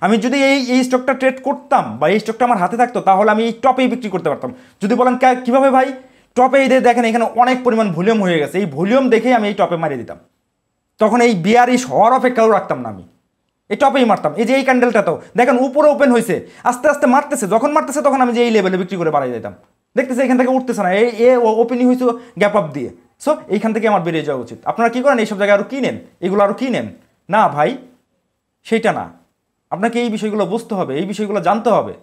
আমি যদি এই স্টকটা ট্রেড করতাম বা এই স্টকটা আমার হাতে থাকতো, তাহলে আমি এই টপেই বিক্রি করতে পারতাম। যদি বলেন কীভাবে ভাই, টপে এই দেখেন এখানে অনেক পরিমাণ ভলিউম হয়ে গেছে, এই ভলিউম দেখেই আমি এই টপে মারিয়ে দিতাম। তখন এই বিয়ারিশ হওয়ার অপেক্ষাও রাখতাম না, আমি এই টপেই মারতাম। এই যে এই ক্যান্ডেলটা তো দেখেন উপরে ওপেন হয়েছে, আস্তে আস্তে মারতেছে, যখন মারতেছে তখন আমি যে এই লেভেলে বিক্রি করে বাড়াই যেতাম। দেখতেছে এখান থেকে উঠতেছে না, ওপেনিং হয়েছে গ্যাপ আপ দিয়ে, সো এইখান থেকে আমার বেরিয়ে যাওয়া উচিত। আপনারা কী করেন, এইসব জায়গায় আরও কিনেন, এগুলো আরও কিনেন না ভাই, সেইটা না। আপনাকে এই বিষয়গুলো বুঝতে হবে, এই বিষয়গুলো জানতে হবে।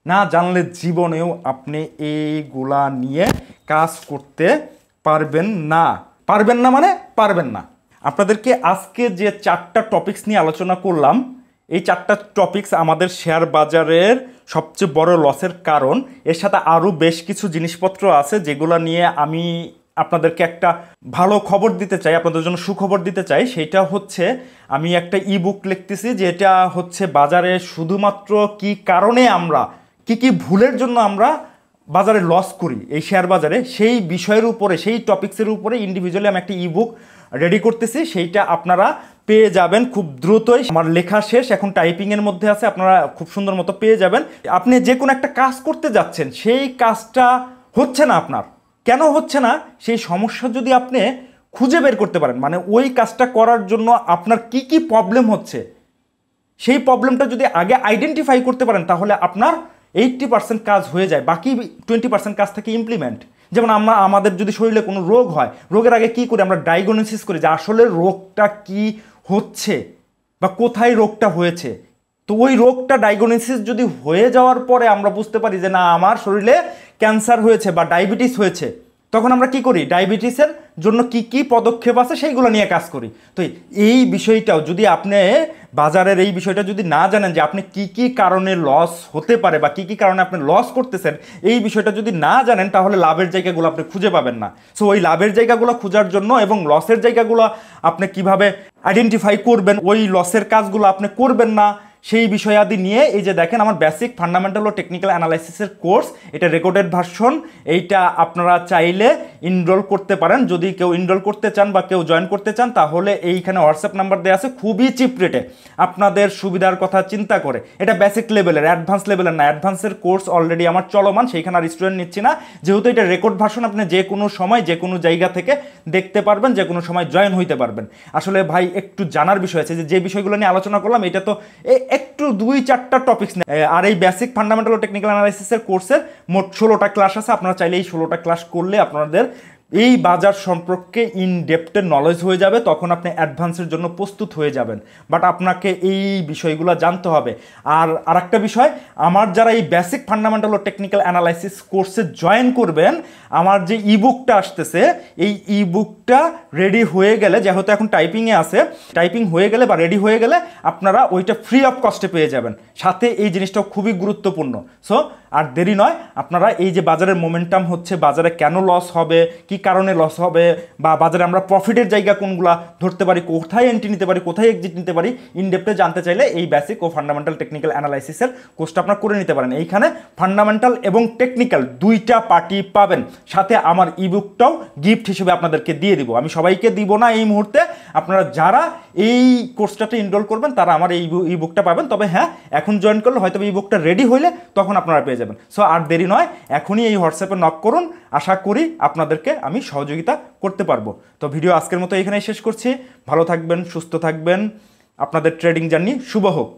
না জানলে জীবনেও আপনি এইগুলা নিয়ে কাজ করতে পারবেন না। পারবেন না মানে পারবেন না। আপনাদেরকে আজকে যে 4টা টপিকস নিয়ে আলোচনা করলাম, এই 4টা টপিকস আমাদের শেয়ার বাজারের সবচেয়ে বড় লসের কারণ। এর সাথে আরও বেশ কিছু জিনিসপত্র আছে যেগুলো নিয়ে আমি আপনাদেরকে একটা ভালো খবর দিতে চাই, আপনাদের জন্য সুখবর দিতে চাই। সেটা হচ্ছে আমি একটা ইবুক লিখতেছি, যেটা হচ্ছে বাজারে শুধুমাত্র কি কারণে আমরা কি ভুলের জন্য আমরা বাজারে লস করি এই শেয়ার বাজারে, সেই বিষয়ের উপরে, সেই টপিক্সের উপরে ইন্ডিভিজুয়ালি আমি একটা ইবুক রেডি করতেছি। সেইটা আপনারা পেয়ে যাবেন খুব দ্রুতই। আমার লেখা শেষ, এখন টাইপিংয়ের মধ্যে আছে, আপনারা খুব সুন্দর মতো পেয়ে যাবেন। আপনি যে কোনো একটা কাজ করতে যাচ্ছেন, সেই কাজটা হচ্ছে না আপনার, কেন হচ্ছে না সেই সমস্যা যদি আপনি খুঁজে বের করতে পারেন, মানে ওই কাজটা করার জন্য আপনার কি প্রবলেম হচ্ছে, সেই প্রবলেমটা যদি আগে আইডেন্টিফাই করতে পারেন, তাহলে আপনার 80% কাজ হয়ে যায়, বাকি 20% কাজ থেকে ইমপ্লিমেন্ট। যেমন আমাদের যদি শরীরে কোনো রোগ হয়, রোগের আগে কি করি, আমরা ডায়াগনোসিস করি যে আসলে রোগটা কি হচ্ছে বা কোথায় রোগটা হয়েছে। তো ওই রোগটা ডায়াগনোসিস যদি হয়ে যাওয়ার পরে আমরা বুঝতে পারি যে না আমার শরীরে ক্যান্সার হয়েছে বা ডায়াবেটিস হয়েছে, তখন আমরা কি করি, ডায়াবেটিসের জন্য কি পদক্ষেপ আছে সেইগুলো নিয়ে কাজ করি। তো এই বিষয়টাও যদি আপনি বাজারের এই বিষয়টা যদি না জানেন যে আপনি কি কারণে লস হতে পারে বা কি কারণে আপনি লস করতেছেন, এই বিষয়টা যদি না জানেন, তাহলে লাভের জায়গাগুলো আপনি খুঁজে পাবেন না। সো ওই লাভের জায়গাগুলো খোঁজার জন্য এবং লসের জায়গাগুলো আপনি কিভাবে আইডেন্টিফাই করবেন, ওই লসের কাজগুলো আপনি করবেন না, সেই বিষয়াদি নিয়ে এই যে দেখেন আমার বেসিক ফান্ডামেন্টাল ও টেকনিক্যাল অ্যানালাইসিসের কোর্স, এটা রেকর্ডেড ভার্সন। এইটা আপনারা চাইলে ইনরোল করতে পারেন। যদি কেউ ইনরোল করতে চান বা কেউ জয়েন করতে চান, তাহলে এইখানে হোয়াটসঅ্যাপ নাম্বার দেওয়া আছে, খুবই চিপ রেটে আপনাদের সুবিধার কথা চিন্তা করে। এটা বেসিক লেভেলের, অ্যাডভান্স লেভেলের না। অ্যাডভান্সের কোর্স অলরেডি আমার চলমান, সেইখানে আর স্টুডেন্ট নিচ্ছি না। যেহেতু এটা রেকর্ড ভার্সন, আপনি যে কোনো সময় যে কোনো জায়গা থেকে দেখতে পারবেন, যে কোনো সময় জয়েন হইতে পারবেন। আসলে ভাই একটু জানার বিষয় আছে যে বিষয়গুলো নিয়ে আলোচনা করলাম, এটা তো একটু 2-4টা টপিক্স নেই। আর এই বেসিক ফান্ডামেন্টাল ও টেকনিক্যাল অ্যানালাইসিসের কোর্সের মোট 16টা ক্লাস আছে। আপনারা চাইলে এই 16টা ক্লাস করলে আপনাদের এই বাজার সম্পর্কে ইন ডেপথের নলেজ হয়ে যাবে, তখন আপনি অ্যাডভান্সের জন্য প্রস্তুত হয়ে যাবেন। বাট আপনাকে এই বিষয়গুলো জানতে হবে। আর আরেকটা বিষয়, আমার যারা এই বেসিক ফান্ডামেন্টাল ও টেকনিক্যাল অ্যানালাইসিস কোর্সে জয়েন করবেন, আমার যে ইবুকটা আসতেছে, এই ইবুকটা রেডি হয়ে গেলে, যেহেতু এখন টাইপিংয়ে আছে, টাইপিং হয়ে গেলে বা রেডি হয়ে গেলে আপনারা ওইটা ফ্রি অফ কস্টে পেয়ে যাবেন। সাথে এই জিনিসটাও খুবই গুরুত্বপূর্ণ। সো আর দেরি নয়, আপনারা এই যে বাজারের মোমেন্টাম হচ্ছে, বাজারে কেন লস হবে, কি কারণে লস হবে, বা বাজারে আমরা প্রফিটের জায়গা কোনগুলা ধরতে পারি, কোথায় এন্ট্রি নিতে পারি, কোথায় এক্সিট নিতে পারি, ইনডেপথে জানতে চাইলে এই বেসিক ও ফান্ডামেন্টাল টেকনিক্যাল অ্যানালাইসিসের কোর্সটা আপনারা করে নিতে পারেন। এইখানে ফান্ডামেন্টাল এবং টেকনিক্যাল 2টা পার্টি পাবেন। সাথে আমার ইবুকটাও গিফট হিসেবে আপনাদেরকে দিয়ে দিব। আমি সবাইকে দিব না এই মুহূর্তে, আপনারা যারা এই কোর্সটাতে এনরোল করবেন তারা আমার এই ইবুকটা পাবেন। তবে হ্যাঁ, এখন জয়েন করলে হয়তো এই বুকটা রেডি হইলে তখন আপনারা পেয়ে যাবেন। সো আর দেরি নয়, এখনই এই হোয়াটসঅ্যাপে নক করুন। আশা করি আপনাদেরকে আমি সহযোগিতা করতে পারবো। তো ভিডিও আজকের মতো এখানেই শেষ করছি। ভালো থাকবেন, সুস্থ থাকবেন, আপনাদের ট্রেডিং জার্নি শুভ হোক।